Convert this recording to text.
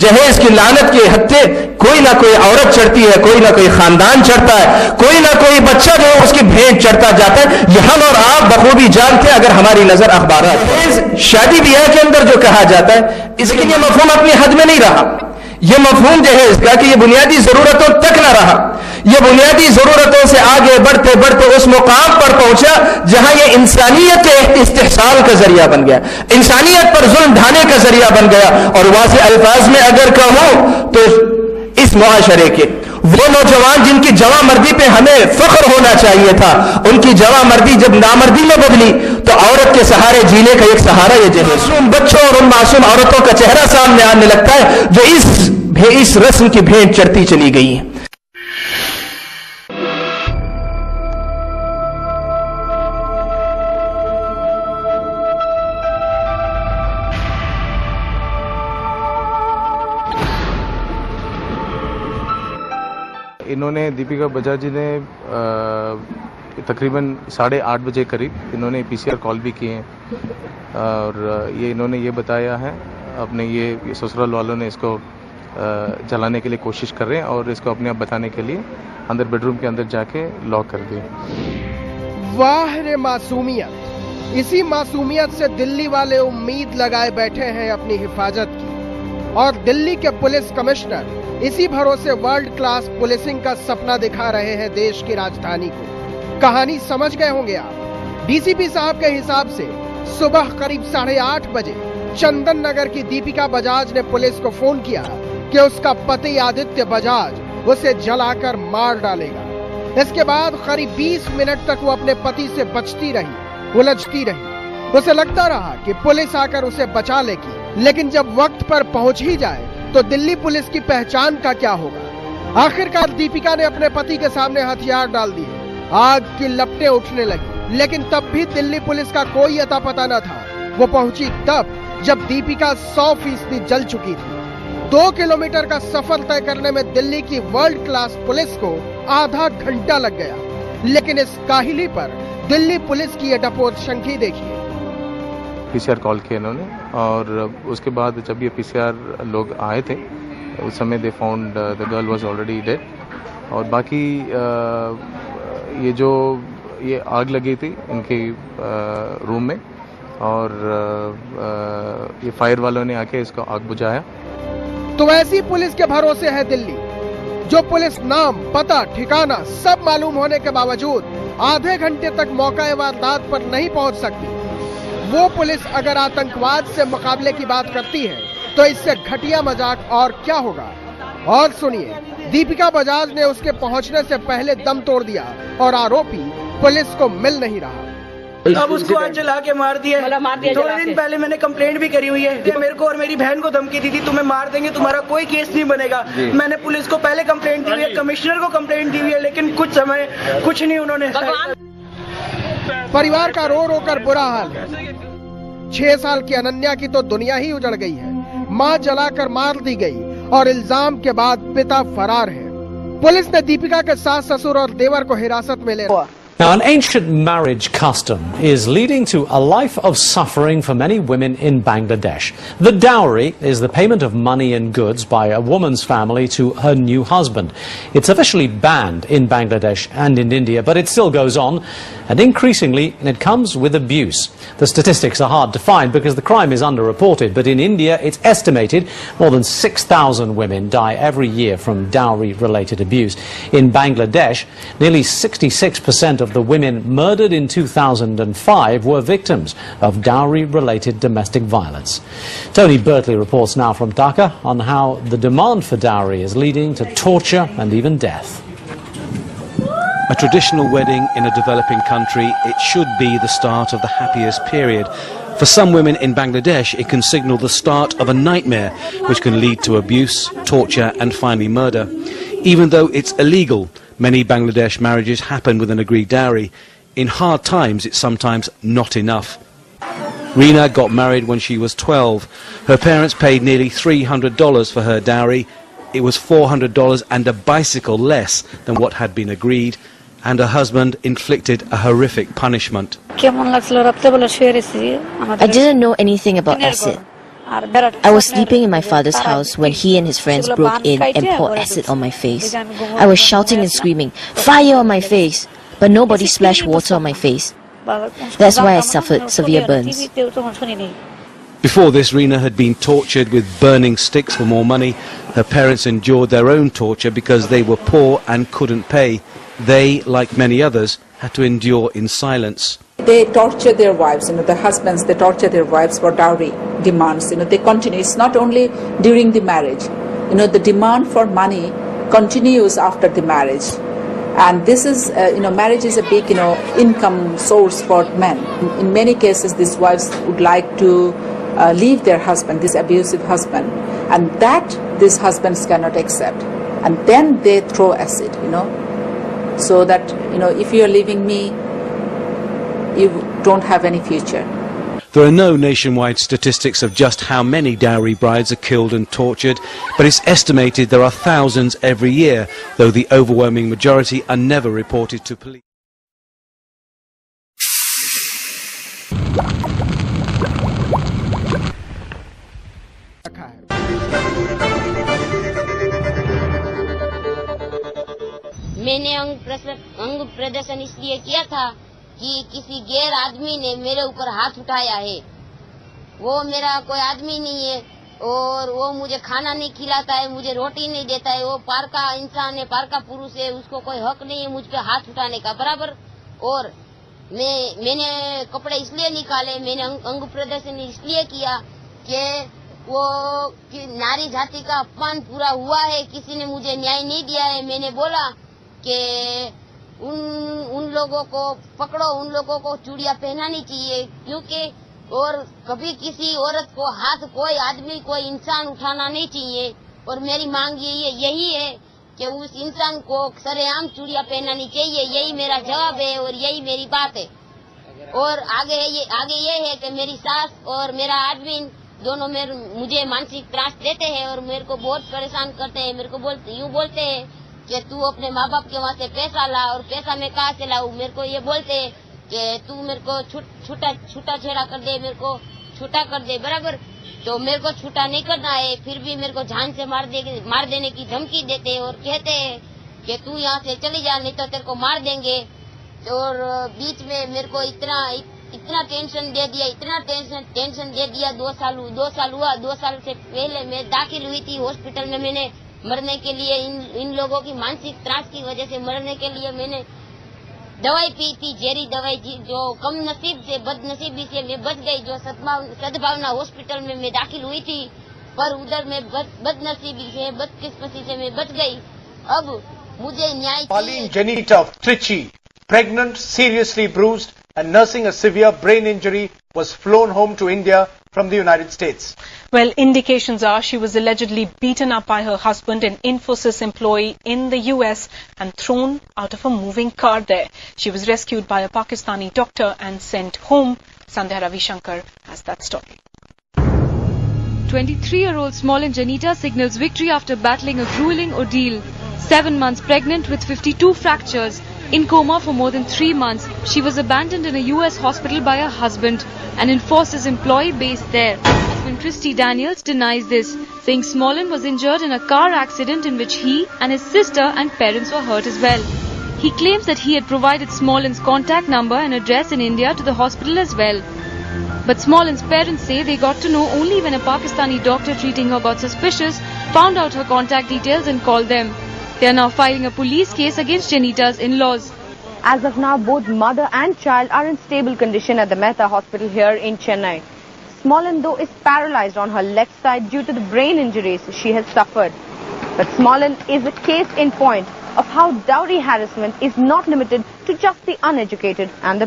जहेज की लानत के हत्थे कोई ना कोई औरत चढ़ती है, कोई ना कोई खानदान चढ़ता है, कोई ना कोई बच्चा जो है उसकी भेंट चढ़ता जाता है। ये हम और आप बखूबी जानते हैं अगर हमारी नजर अखबार शादी ब्याह के अंदर जो कहा जाता है, इसके लिए मफहूम अपनी हद में नहीं रहा। यह मफहूम जो है इसका कि यह बुनियादी जरूरतों तक ना रहा, यह बुनियादी जरूरतों से आगे बढ़ते बढ़ते उस मुकाम पर पहुंचा जहां यह इंसानियत के इस्तेहसाल का जरिया बन गया, इंसानियत पर जुल्म ढाने का जरिया बन गया। और वाज़ेह अल्फाज में अगर कहूं तो इस मुआशरे के वो नौजवान जिनकी जवामर्दी पे हमें फख्र होना चाहिए था, उनकी जवामर्दी जब नामर्दी में बदली तो औरत के सहारे जीने का एक सहारा ये जो मासूम बच्चों और उन मासूम औरतों का चेहरा सामने आने लगता है जो इस रस्म की भेंट चढ़ती चली गई है। इन्होंने दीपिका बजाज जी ने तकरीबन 8:30 बजे करीब इन्होंने पीसीआर कॉल भी किए हैं और ये इन्होंने ये बताया है अपने ये ससुराल वालों ने इसको जलाने के लिए कोशिश कर रहे हैं और इसको अपने आप बताने के लिए अंदर बेडरूम के अंदर जाके लॉक कर दिए। वाह रे मासूमियत! इसी मासूमियत से दिल्ली वाले उम्मीद लगाए बैठे हैं अपनी हिफाजत की और दिल्ली के पुलिस कमिश्नर इसी भरोसे वर्ल्ड क्लास पुलिसिंग का सपना दिखा रहे हैं देश की राजधानी को। कहानी समझ गए होंगे आप। डीसीपी साहब के हिसाब से सुबह करीब 8:30 बजे चंदन नगर की दीपिका बजाज ने पुलिस को फोन किया कि उसका पति आदित्य बजाज उसे जलाकर मार डालेगा। इसके बाद करीब 20 मिनट तक वो अपने पति से बचती रही, उलझती रही। उसे लगता रहा कि पुलिस आकर उसे बचा लेगी, लेकिन जब वक्त पर पहुंच ही जाए तो दिल्ली पुलिस की पहचान का क्या होगा। आखिरकार दीपिका ने अपने पति के सामने हथियार डाल दिए, आग की लपटें उठने लगी, लेकिन तब भी दिल्ली पुलिस का कोई अता पता न था। वो पहुंची तब जब दीपिका 100% जल चुकी थी। 2 किलोमीटर का सफर तय करने में दिल्ली की वर्ल्ड क्लास पुलिस को आधा घंटा लग गया, लेकिन इस काहिली पर दिल्ली पुलिस की ये डपोरशंकी देखिए। पीसीआर कॉल किया इन्होंने और उसके बाद जब ये पीसीआर लोग आए थे उस समय they found the girl was already dead. और बाकी ये आग लगी थी इनके रूम में और ये फायर वालों ने आके इसको आग बुझाया। तो ऐसी पुलिस के भरोसे है दिल्ली, जो पुलिस नाम, पता, ठिकाना सब मालूम होने के बावजूद आधे घंटे तक मौका वारदात पर नहीं पहुंच सकती। वो पुलिस अगर आतंकवाद से मुकाबले की बात करती है तो इससे घटिया मजाक और क्या होगा। और सुनिए, दीपिका बजाज ने उसके पहुंचने से पहले दम तोड़ दिया और आरोपी पुलिस को मिल नहीं रहा। अब उसको आज जला के मार दिया। 2 दिन पहले मैंने कंप्लेंट भी करी हुई है। मेरे को और मेरी बहन को धमकी दी थी, तुम्हें मार देंगे, तुम्हारा कोई केस नहीं बनेगा। मैंने पुलिस को पहले कंप्लेंट दी हुई है, कमिश्नर को कंप्लेंट दी हुई है, लेकिन कुछ नहीं उन्होंने। परिवार का रो रो कर बुरा हाल है। 6 साल की अनन्या की तो दुनिया ही उजड़ गई है। मां जलाकर मार दी गई और इल्जाम के बाद पिता फरार है। पुलिस ने दीपिका के सास, ससुर और देवर को हिरासत में ले लिया। Now, an ancient marriage custom is leading to a life of suffering for many women in Bangladesh. The dowry is the payment of money and goods by a woman's family to her new husband. It's officially banned in Bangladesh and in India, but it still goes on, and increasingly it comes with abuse. The statistics are hard to find because the crime is underreported, but in India it's estimated more than 6,000 women die every year from dowry-related abuse. In Bangladesh, nearly 66% of the women murdered in 2005 were victims of dowry-related domestic violence. Tony Bertley reports now from Dhaka on how the demand for dowry is leading to torture and even death. A traditional wedding in a developing country, it should be the start of the happiest period. For some women in Bangladesh, it can signal the start of a nightmare which can lead to abuse, torture and finally murder. Even though it's illegal, many Bangladesh marriages happen with an agreed dowry. In hard times, it's sometimes not enough. Reena got married when she was 12. Her parents paid nearly $300 for her dowry. It was $400 and a bicycle less than what had been agreed, and her husband inflicted a horrific punishment. I didn't know anything about acid. I was sleeping in my father's house when he and his friends broke in and poured acid on my face. I was shouting and screaming, "Fire on my face!" But nobody splashed water on my face. That's why I suffered severe burns. Before this, Reena had been tortured with burning sticks for more money. Her parents endured their own torture because they were poor and couldn't pay. They, like many others, had to endure in silence. They torture their wives, the husbands, they torture their wives for dowry demands. They continue. It's not only during the marriage. The demand for money continues after the marriage. And this is, marriage is a big, income source for men. In many cases, these wives would like to leave their husband, this abusive husband, and that these husbands cannot accept. And then they throw acid, so that, if you are leaving me, you don't have any future. There are no nationwide statistics of just how many dowry brides are killed and tortured, but it's estimated there are thousands every year, though the overwhelming majority are never reported to police. मैंने अंग प्रदर्शन इसलिए किया था कि किसी गैर आदमी ने मेरे ऊपर हाथ उठाया है। वो मेरा कोई आदमी नहीं है और वो मुझे खाना नहीं खिलाता है, मुझे रोटी नहीं देता है। वो पार का इंसान है, पार का पुरुष है, उसको कोई हक नहीं है मुझ पे हाथ उठाने का बराबर। और मैंने कपड़े इसलिए निकाले, मैंने अंग प्रदर्शन इसलिए किया कि नारी जाति का अपमान पूरा हुआ है, किसी ने मुझे न्याय नहीं दिया है। मैंने बोला कि उन लोगों को पकड़ो, उन लोगों को चूड़ियां पहनानी चाहिए, क्योंकि और कभी किसी औरत को हाथ कोई आदमी कोई इंसान उठाना नहीं चाहिए। और मेरी मांग यही है कि उस इंसान को सरेआम चूड़ियां पहनानी चाहिए। यही मेरा जवाब है और यही मेरी बात है। और आगे ये है कि मेरी सास और मेरा आदमी दोनों मुझे मानसिक त्रास देते हैं और मेरे को बहुत परेशान करते हैं। मेरे को यूँ बोलते हैं कि तू अपने माँ बाप के वहाँ से पैसा ला, और पैसा मैं कहाँ से लाऊं। मेरे को ये बोलते हैं कि तू मेरे को छूटा छेड़ा कर दे, मेरे को छूटा कर दे बराबर। तो मेरे को छूटा नहीं करना है, फिर भी मेरे को जान से मार देने की धमकी देते हैं और कहते हैं कि तू यहाँ से चली जा, नहीं तो तेरे को मार देंगे। और बीच में मेरे को इतना टेंशन दे दिया, इतना टेंशन दे दिया। 2 साल हुआ। 2 साल से पहले मैं दाखिल हुई थी हॉस्पिटल में। मैंने मरने के लिए इन लोगों की मानसिक त्रास की वजह से मरने के लिए मैंने दवाई पी थी, जहरी दवाई, जो कम नसीब से बदनसीबी से मैं बच गई। जो सद्भावना हॉस्पिटल में मैं दाखिल हुई थी, पर उधर मैं बदनसीबी से बदकिस्मती से मैं बच गई। अब मुझे न्याय Pauline Janita of Trichy, pregnant, seriously bruised and nursing a severe brain injury, was flown home to India from the United States. Well, indications are she was allegedly beaten up by her husband, an Infosys employee in the US, and thrown out of a moving car there. She was rescued by a Pakistani doctor and sent home. Sandhya Ravishankar has that story. 23-year-old Smolin Janita signals victory after battling a grueling ordeal. 7 months pregnant with 52 fractures. In coma for more than 3 months, she was abandoned in a US hospital by her husband, an Infosys employee based there. Husband Christy Daniels denies this, saying Smolin was injured in a car accident in which he and his sister and parents were hurt as well. He claims that he had provided Smolin's contact number and address in India to the hospital as well. But Smolin's parents say they got to know only when a Pakistani doctor treating her got suspicious, found out her contact details and called them. They are now filing a police case against Janita's in-laws. As of now, both mother and child are in stable condition at the Mehta Hospital here in Chennai. Smolin, though, is paralyzed on her left side due to the brain injuries she has suffered. But Smolin is a case in point of how dowry harassment is not limited to just the uneducated and the